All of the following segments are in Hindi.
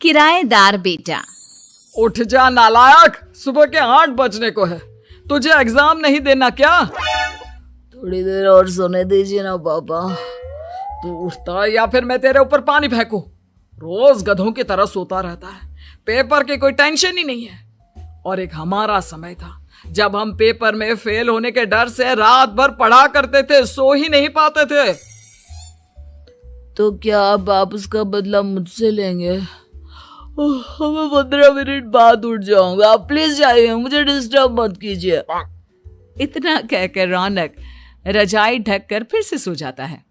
किराएदार बेटा। उठ जा नालायक, सुबह के 8 बजने को है। तुझे एग्जाम नहीं देना क्या? थोड़ी देर और सोने दीजिए ना पापा। तू उठता है या फिर मैं तेरे ऊपर पानी फेंकूं? रोज गधों की तरह सोता रहता है, पेपर की कोई टेंशन ही नहीं है। और एक हमारा समय था जब हम पेपर में फेल होने के डर से रात भर पढ़ा करते थे, सो ही नहीं पाते थे। तो क्या आप उसका बदला मुझसे लेंगे? मैं 15 मिनट बाद उठ जाऊंगा, आप प्लीज जाइए, मुझे डिस्टर्ब मत कीजिए। इतना कहकर रौनक रजाई ढककर फिर से सो जाता है।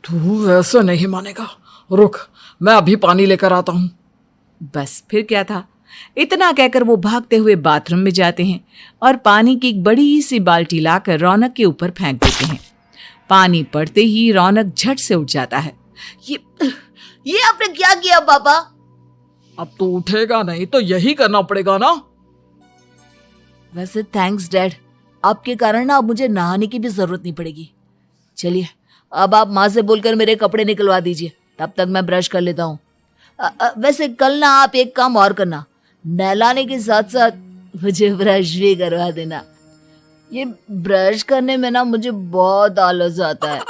तू वैसे नहीं मानेगा, रुक मैं अभी पानी लेकर आता हूं। बस फिर क्या था, इतना कहकर वो भागते हुए बाथरूम में जाते हैं और पानी की एक बड़ी सी बाल्टी लाकर रौनक के ऊपर फेंक देते हैं। पानी पड़ते ही रौनक झट से उठ जाता है। ये आपने क्या किया पापा? अब तो उठेगा नहीं तो यही करना पड़ेगा ना। वैसे थैंक्स डैड, आपके कारण ना अब मुझे नहाने की भी जरूरत नहीं पड़ेगी। चलिए अब आप माँ से बोलकर मेरे कपड़े निकलवा दीजिए, तब तक मैं ब्रश कर लेता हूँ। वैसे कल ना आप एक काम और करना, नहलाने के साथ साथ मुझे ब्रश भी करवा देना। ये ब्रश करने में ना मुझे बहुत आलस आता है।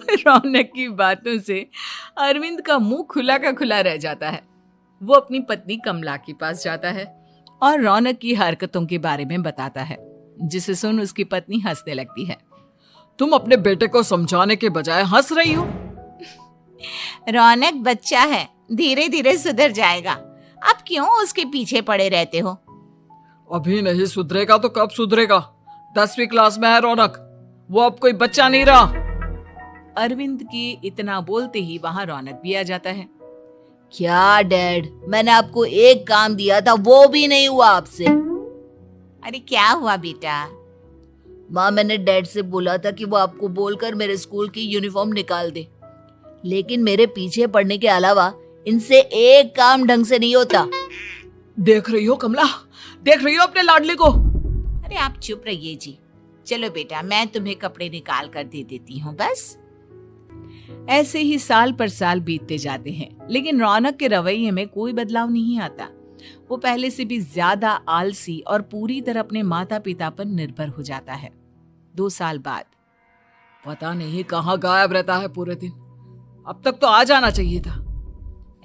रौनक की बातों से अरविंद का मुंह खुला का खुला रह जाता है। वो अपनी पत्नी कमला के पास जाता है और रौनक की हरकतों के बारे में बताता है, जिसे सुन उसकी पत्नी हंसने लगती है। तुम अपने बेटे को समझाने के बजाय हंस रही हो। रौनक बच्चा है, धीरे धीरे सुधर जाएगा, आप क्यों उसके पीछे पड़े रहते हो? अभी नहीं सुधरेगा तो कब सुधरेगा? 10वीं क्लास में है रौनक, वो अब कोई बच्चा नहीं रहा। अरविंद की इतना बोलते ही वहां रौनक भी आ जाता है। क्या डैड, मैंने आपको एक काम दिया था, वो भी नहीं हुआ आपसे। अरे क्या हुआ बेटा? माँ, मैंने डैड से बोला था कि वो आपको बोलकर मेरे स्कूल की यूनिफॉर्म निकाल दे, लेकिन मेरे पीछे पड़ने के अलावा इनसे एक काम ढंग से नहीं होता। देख रही हो कमला, देख रही हो अपने लाडले को? अरे आप चुप रहिए जी। चलो बेटा, मैं तुम्हें कपड़े निकाल कर दे देती हूँ। बस ऐसे ही साल पर साल बीतते जाते हैं, लेकिन रौनक के रवैये में कोई बदलाव नहीं आता। वो पहले से भी ज्यादा आलसी और पूरी तरह अपने माता पिता पर निर्भर हो जाता है। 2 साल बाद पता नहीं कहाँ गायब रहता है पूरे दिन, अब तक तो आ जाना चाहिए था।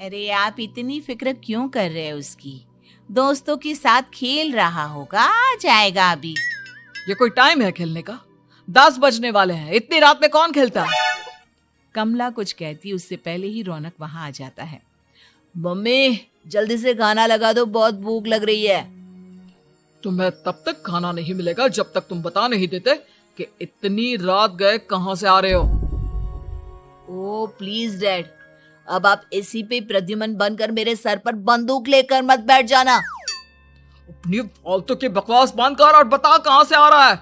अरे आप इतनी फिक्र क्यों कर रहे हो उसकी? दोस्तों के साथ खेल रहा होगा, आ जाएगा अभी। ये कोई टाइम है खेलने का? 10 बजने वाले हैं, इतनी रात में कौन खेलता है? कमला कुछ कहती उससे पहले ही रौनक वहां आ जाता है। मम्मी जल्दी से खाना लगा दो, बहुत भूख लग रही है। तुम्हें तब तक खाना नहीं मिलेगा जब तक तुम बता नहीं देते कि इतनी रात गए कहां से आ रहे हो। ओ प्लीज डैड, अब आप एसी पे प्रद्युमन बनकर मेरे सर पर बंदूक लेकर मत बैठ जाना। अपनी फालतू की बकवास बंद कर और बता कहां से आ रहा है।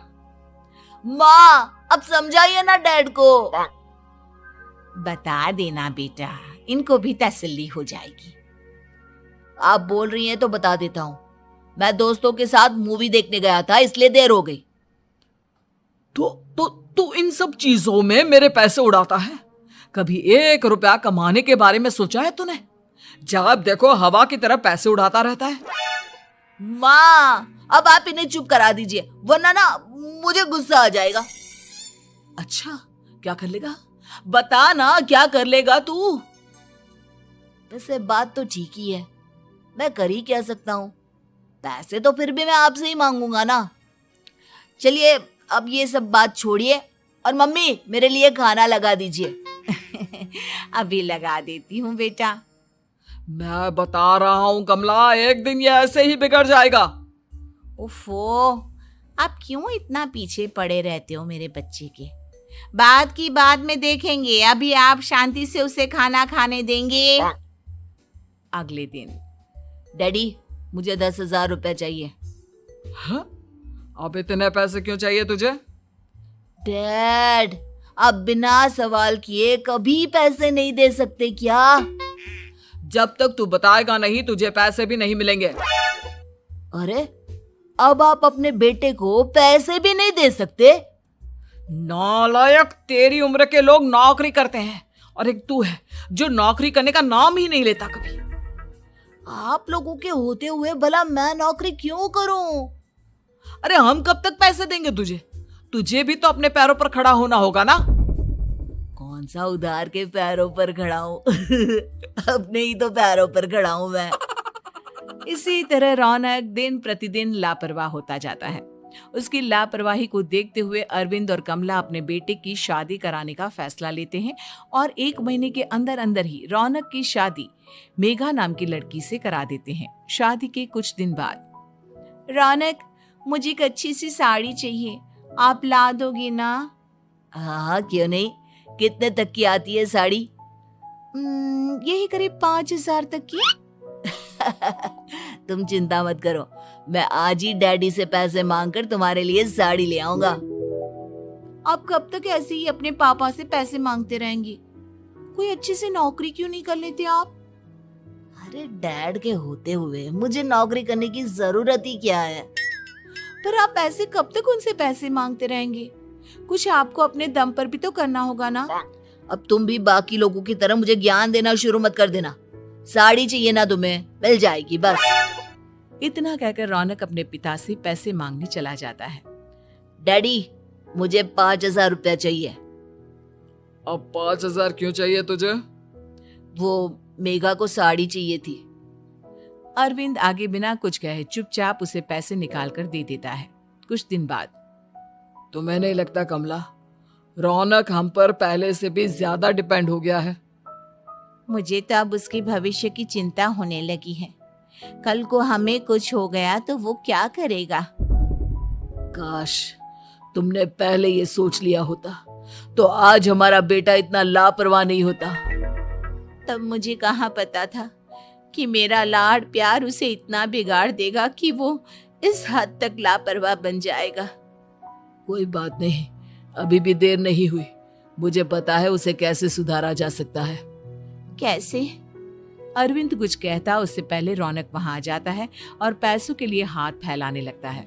माँ अब समझाइए ना डैड को। बता देना बेटा, इनको भी तसल्ली हो जाएगी। आप बोल रही हैं तो बता देता हूँ, मैं दोस्तों के साथ मूवी देखने गया था, इसलिए देर हो गई। तो इन सब चीजों में मेरे पैसे उड़ाता है? कभी 1 रुपया कमाने के बारे में सोचा है तूने? जब देखो हवा की तरह पैसे उड़ाता रहता है। माँ अब आप इन्हें चुप करा दीजिए, वरना ना मुझे गुस्सा आ जाएगा। अच्छा क्या कर लेगा? बता ना क्या कर लेगा तू? वैसे बात तो ठीक ही है, मैं कर ही क्या सकता हूँ, पैसे तो फिर भी मैं आपसे ही मांगूंगा ना। चलिए अब ये सब बात छोड़िए और मम्मी मेरे लिए खाना लगा दीजिए। अभी लगा देती हूँ बेटा। मैं बता रहा हूँ कमला, एक दिन ये ऐसे ही बिगड़ जाएगा। ओफो, आप क्यों इतना पीछे पड़े रहते हो मेरे बच्चे के? बात की बाद में देखेंगे, अभी आप शांति से उसे खाना खाने देंगे। अगले दिन, डैडी मुझे 10,000 रुपए चाहिए। हाँ? अब इतने पैसे क्यों चाहिए तुझे? डैड आप बिना सवाल किए कभी पैसे नहीं दे सकते क्या? जब तक तू बताएगा नहीं तुझे पैसे भी नहीं मिलेंगे। अरे अब आप अपने बेटे को पैसे भी नहीं दे सकते? नालायक, तेरी उम्र के लोग नौकरी करते हैं और एक तू है जो नौकरी करने का नाम ही नहीं लेता कभी। आप लोगों के होते हुए भला मैं नौकरी क्यों करूं? अरे हम कब तक पैसे देंगे तुझे? तुझे भी तो अपने पैरों पर खड़ा होना होगा ना। कौन सा उधार के पैरों पर खड़ा हूं? अपने ही तो पैरों पर खड़ा हूं मैं। इसी तरह रौनक दिन प्रतिदिन लापरवाह होता जाता है। उसकी लापरवाही को देखते हुए अरविंद और कमला अपने बेटे की शादी कराने का फैसला लेते हैं और 1 महीने के अंदर अंदर ही रौनक की शादी मेघा नाम की लड़की से करा देते हैं। शादी के कुछ दिन बाद, रौनक, मुझे एक अच्छी सी साड़ी चाहिए, आप ला दोगे ना? हाँ, क्यों नहीं। कितने तक की आती है साड़ी? यही करीब 5,000 तक की। तुम चिंता मत करो, मैं आज ही डैडी से पैसे मांगकर तुम्हारे लिए साड़ी ले आऊंगा। आप कब तक ऐसे ही अपने पापा से पैसे मांगते रहेंगी? कोई अच्छी सी नौकरी क्यों नहीं कर लेते आप? अरे डैड के होते हुए मुझे नौकरी करने की जरूरत ही क्या है? पर आप ऐसे कब तक उनसे पैसे मांगते रहेंगे? कुछ आपको अपने दम पर भी तो करना होगा ना। अब तुम भी बाकी लोगों की तरह मुझे ज्ञान देना शुरू मत कर देना। साड़ी चाहिए ना तुम्हें, मिल जाएगी बस। इतना कहकर रौनक अपने पिता से पैसे मांगने चला जाता है। डैडी, मुझे 5,000 रुपया चाहिए। अब 5,000 क्यों चाहिए तुझे? वो मेघा को साड़ी चाहिए थी। अरविंद आगे बिना कुछ कहे चुपचाप उसे पैसे निकाल कर दे देता है। कुछ दिन बाद, तुम्हें नहीं लगता कमला, रौनक हम पर पहले से भी ज्यादा डिपेंड हो गया है? मुझे तो अब उसके भविष्य की चिंता होने लगी है। कल को हमें कुछ हो गया तो वो क्या करेगा? काश तुमने पहले ये सोच लिया होता तो आज हमारा बेटा इतना लापरवाह नहीं होता। तब मुझे कहाँ पता था कि मेरा लाड़ प्यार उसे इतना बिगाड़ देगा कि वो इस हद तक लापरवाह बन जाएगा। कोई बात नहीं, अभी भी देर नहीं हुई। मुझे पता है उसे कैसे सुधारा जा सकता है। कैसे? अरविंद कुछ कहता उससे पहले रौनक वहां आ जाता है और पैसों के लिए हाथ फैलाने लगता है।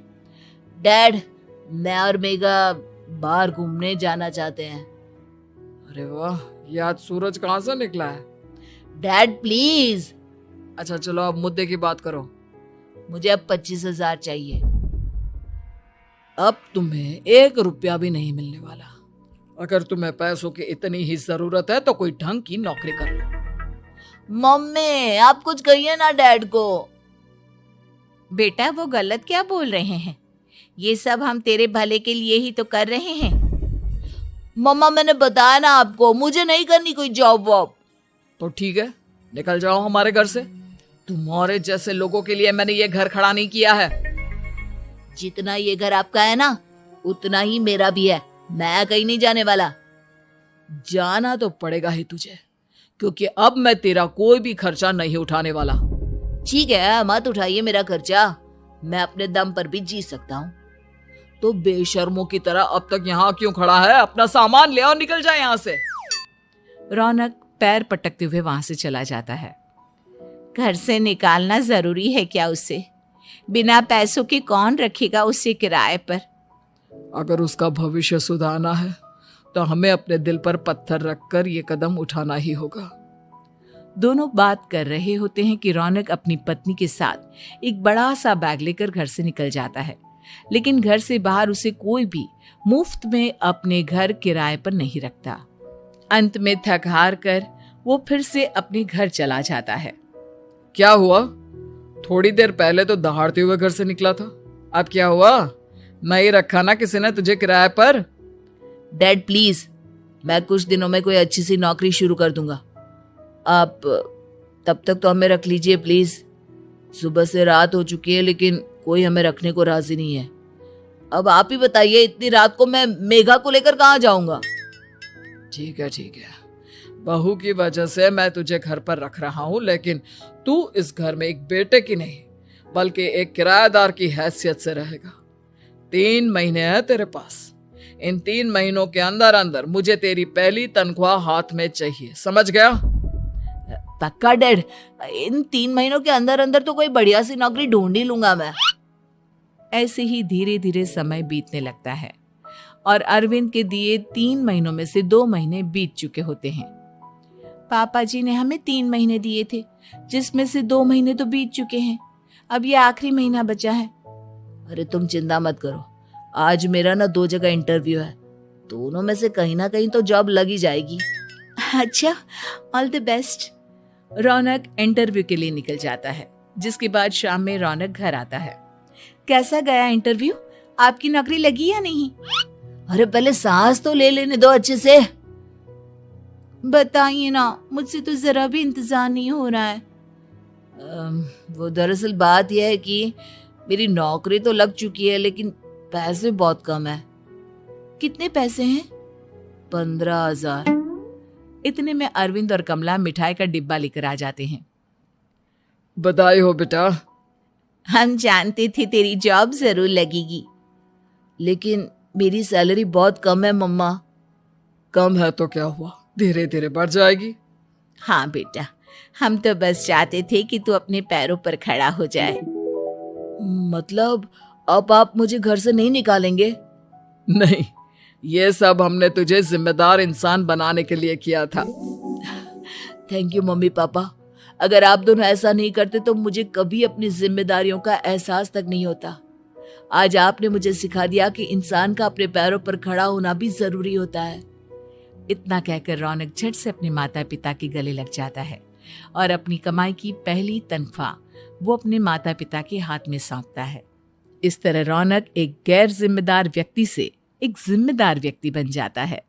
डैड, मैं और मेघा बाहर घूमने जाना चाहते हैं। अरे वाह, ये आज सूरज कहाँ से निकला है? Dad please. अच्छा चलो अब मुद्दे की बात करो। मुझे अब 25,000 चाहिए। अब तुम्हें 1 रुपया भी नहीं मिलने वाला। अगर तुम्हें पैसों की इतनी ही जरूरत है तो कोई ढंग की नौकरी कर लो। मम्मी, आप कुछ कहिए ना डैड को। बेटा, वो गलत क्या बोल रहे हैं? ये सब हम तेरे भले के लिए ही तो कर रहे हैं। मम्मा, मैंने बताया ना आपको, मुझे नहीं करनी कोई जॉब वॉब। तो ठीक है, निकल जाओ हमारे घर से। तुम्हारे जैसे लोगों के लिए मैंने ये घर खड़ा नहीं किया है। जितना ये घर आपका है ना, उतना ही मेरा भी है। मैं कहीं नहीं जाने वाला। जाना तो पड़ेगा ही तुझे, क्योंकि अब मैं तेरा कोई भी खर्चा नहीं उठाने वाला। ठीक है, मत उठाइए मेरा खर्चा, मैं अपने दम पर भी जी सकता हूँ। तो बेशर्मों की तरह अब तक यहाँ क्यों खड़ा है? अपना सामान ले और निकल जाए यहाँ से। रौनक पैर पटकते हुए वहां से चला जाता है। घर से निकालना जरूरी है क्या उसे? बिना पैसों के कौन रखेगा उसे किराए पर? अगर उसका भविष्य सुधारना है तो हमें अपने दिल पर पत्थर रखकर ये कदम उठाना ही होगा। दोनों बात कर रहे होते हैं कि रौनक अपनी पत्नी के साथ एक बड़ा सा बैग लेकर घर से निकल जाता है, लेकिन घर से बाहर उसे कोई भी मुफ्त में अपने घर किराए पर नहीं रखता। अंत में थक हार कर वो फिर से अपने घर चला जाता है। क्या हुआ? थोड़ी देर पहले तो दहाड़ते हुए घर से निकला था, अब क्या हुआ? नहीं रखा ना किसी ने तुझे किराए पर? डैड प्लीज, मैं कुछ दिनों में कोई अच्छी सी नौकरी शुरू कर दूंगा। आप तब तक तो हमें रख लीजिए प्लीज। सुबह से रात हो चुकी है लेकिन कोई हमें रखने को राजी नहीं है। अब आप ही बताइए, इतनी रात को मैं मेघा को लेकर कहाँ जाऊंगा? ठीक है ठीक है, बहू की वजह से मैं तुझे घर पर रख रहा हूँ, लेकिन तू इस घर में एक बेटे की नहीं बल्कि एक किराएदार की हैसियत से रहेगा। 3 महीने है तेरे पास। इन 3 महीनों के अंदर अंदर मुझे तेरी पहली तनख्वाह हाथ में चाहिए, समझ गया? पक्का डैड, इन 3 महीनों के अंदर अंदर तो कोई बढ़िया सी नौकरी ढूंढ ही लूंगा मैं। ऐसे ही धीरे धीरे समय बीतने लगता है और अरविंद के दिए 3 महीनों में से 2 महीने बीत चुके होते हैं। पापा जी ने हमें 3 महीने दिए थे, जिसमें से 2 महीने तो बीत चुके हैं। अब ये आखिरी महीना बचा है। अरे तुम चिंता मत करो, आज मेरा ना 2 जगह इंटरव्यू है, दोनों में से कहीं ना कहीं तो जॉब लग ही जाएगी। अच्छा, all the best. Raunak interview के लिए निकल जाता है, जिसके बाद शाम में रौनक घर आता है। कैसा गया इंटरव्यू? आपकी नौकरी लगी या नहीं? अरे पहले सांस तो ले लेने दो अच्छे से। बताइए ना, मुझसे तो जरा भी इंतजार नहीं हो रहा है। वो दरअसल बात यह है कि मेरी नौकरी तो लग चुकी है, लेकिन पैसे बहुत कम है। कितने पैसे हैं? 15,000। इतने में अरविंद और कमला मिठाई का डिब्बा लेकर आ जाते हैं। बधाई हो बेटा। हम जानते थे तेरी जॉब जरूर लगेगी। लेकिन मेरी सैलरी बहुत कम है मम्मा। कम है तो क्या हुआ, धीरे धीरे बढ़ जाएगी। हाँ बेटा, हम तो बस चाहते थे कि तू अपने पैरों पर खड़ा हो जाए। मतलब अब आप मुझे घर से नहीं निकालेंगे? नहीं, ये सब हमने तुझे जिम्मेदार इंसान बनाने के लिए किया था। Thank you mummy papa. अगर आप दोनों ऐसा नहीं करते तो मुझे कभी अपनी जिम्मेदारियों का एहसास तक नहीं होता। आज आपने मुझे सिखा दिया कि इंसान का अपने पैरों पर खड़ा होना भी जरूरी होता है। इतना कहकर रौनक झट से अपने माता पिता के गले लग जाता है और अपनी कमाई की पहली तनख्वाह वो अपने माता पिता के हाथ में सौंपता है। इस तरह रौनक एक गैर जिम्मेदार व्यक्ति से एक जिम्मेदार व्यक्ति बन जाता है।